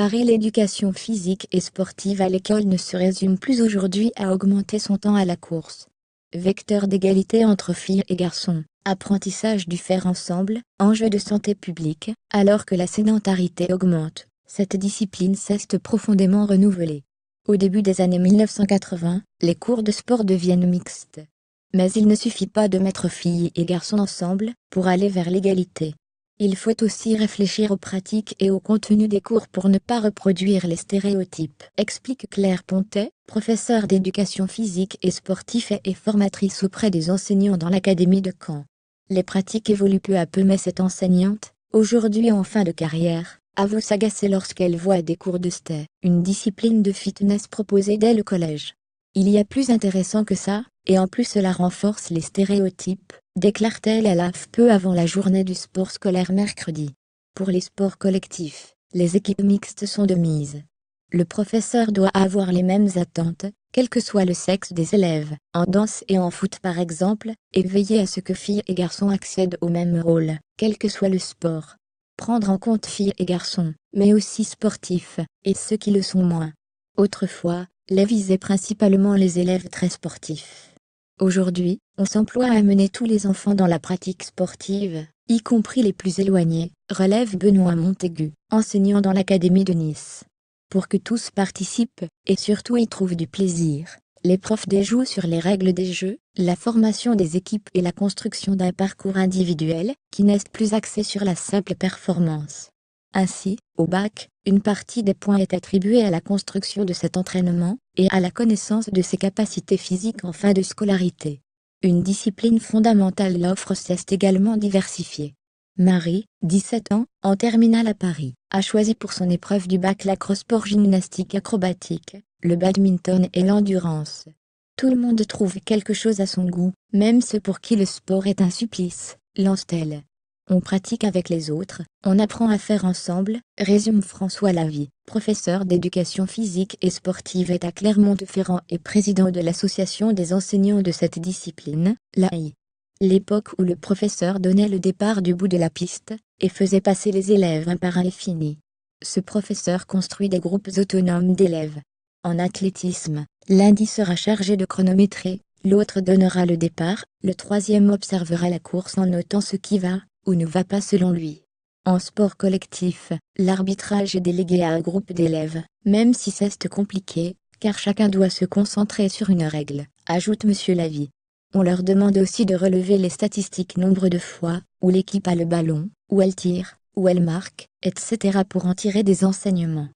Paris, l'éducation physique et sportive à l'école ne se résume plus aujourd'hui à augmenter son temps à la course. Vecteur d'égalité entre filles et garçons, apprentissage du faire ensemble, enjeu de santé publique, alors que la sédentarité augmente, cette discipline s'est profondément renouvelée. Au début des années 1980, les cours de sport deviennent mixtes. Mais il ne suffit pas de mettre filles et garçons ensemble pour aller vers l'égalité. Il faut aussi réfléchir aux pratiques et au contenu des cours pour ne pas reproduire les stéréotypes, explique Claire Pontet, professeure d'éducation physique et sportive et formatrice auprès des enseignants dans l'académie de Caen. Les pratiques évoluent peu à peu, mais cette enseignante, aujourd'hui en fin de carrière, avoue s'agacer lorsqu'elle voit des cours de STE, une discipline de fitness proposée dès le collège. Il y a plus intéressant que ça, et en plus cela renforce les stéréotypes, déclare-t-elle à l'AF peu avant la journée du sport scolaire mercredi. Pour les sports collectifs, les équipes mixtes sont de mise. Le professeur doit avoir les mêmes attentes, quel que soit le sexe des élèves, en danse et en foot par exemple, et veiller à ce que filles et garçons accèdent au même rôle, quel que soit le sport. Prendre en compte filles et garçons, mais aussi sportifs, et ceux qui le sont moins. Autrefois, les visaient principalement les élèves très sportifs. Aujourd'hui, on s'emploie à amener tous les enfants dans la pratique sportive, y compris les plus éloignés, relève Benoît Montaigu, enseignant dans l'académie de Nice. Pour que tous participent, et surtout y trouvent du plaisir, les profs déjouent sur les règles des jeux, la formation des équipes et la construction d'un parcours individuel, qui n'est plus axé sur la simple performance. Ainsi, au bac, une partie des points est attribuée à la construction de cet entraînement, et à la connaissance de ses capacités physiques en fin de scolarité. Une discipline fondamentale, l'offre s'est également diversifiée. Marie, 17 ans, en terminale à Paris, a choisi pour son épreuve du bac l'acrosport gymnastique acrobatique, le badminton et l'endurance. Tout le monde trouve quelque chose à son goût, même ceux pour qui le sport est un supplice, lance-t-elle. On pratique avec les autres, on apprend à faire ensemble, résume François Lavie, professeur d'éducation physique et sportive à Clermont-Ferrand et président de l'association des enseignants de cette discipline, l'AI. L'époque où le professeur donnait le départ du bout de la piste, et faisait passer les élèves un par un est finie. Ce professeur construit des groupes autonomes d'élèves. En athlétisme, l'un sera chargé de chronométrer, l'autre donnera le départ, le troisième observera la course en notant ce qui va ou ne va pas selon lui. En sport collectif, l'arbitrage est délégué à un groupe d'élèves, même si c'est compliqué, car chacun doit se concentrer sur une règle, ajoute Monsieur Lavie. On leur demande aussi de relever les statistiques, nombre de fois où l'équipe a le ballon, où elle tire, où elle marque, etc. pour en tirer des enseignements.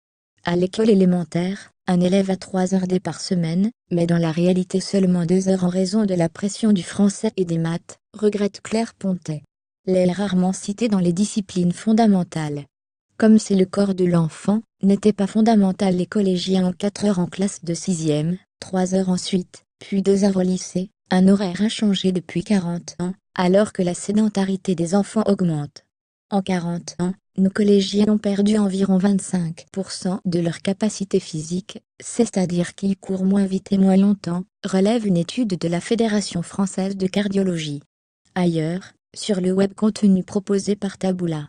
À l'école élémentaire, un élève a 3 heures d par semaine, mais dans la réalité seulement 2 heures en raison de la pression du français et des maths, regrette Claire Pontet. L'est rarement citée dans les disciplines fondamentales. Comme si le corps de l'enfant n'était pas fondamental, les collégiens ont 4 heures en classe de 6e, 3 heures ensuite, puis 2 heures au lycée, un horaire inchangé depuis 40 ans, alors que la sédentarité des enfants augmente. En 40 ans, nos collégiens ont perdu environ 25% de leur capacité physique, c'est-à-dire qu'ils courent moins vite et moins longtemps, relève une étude de la Fédération française de cardiologie. Ailleurs, sur le web, contenu proposé par Taboola.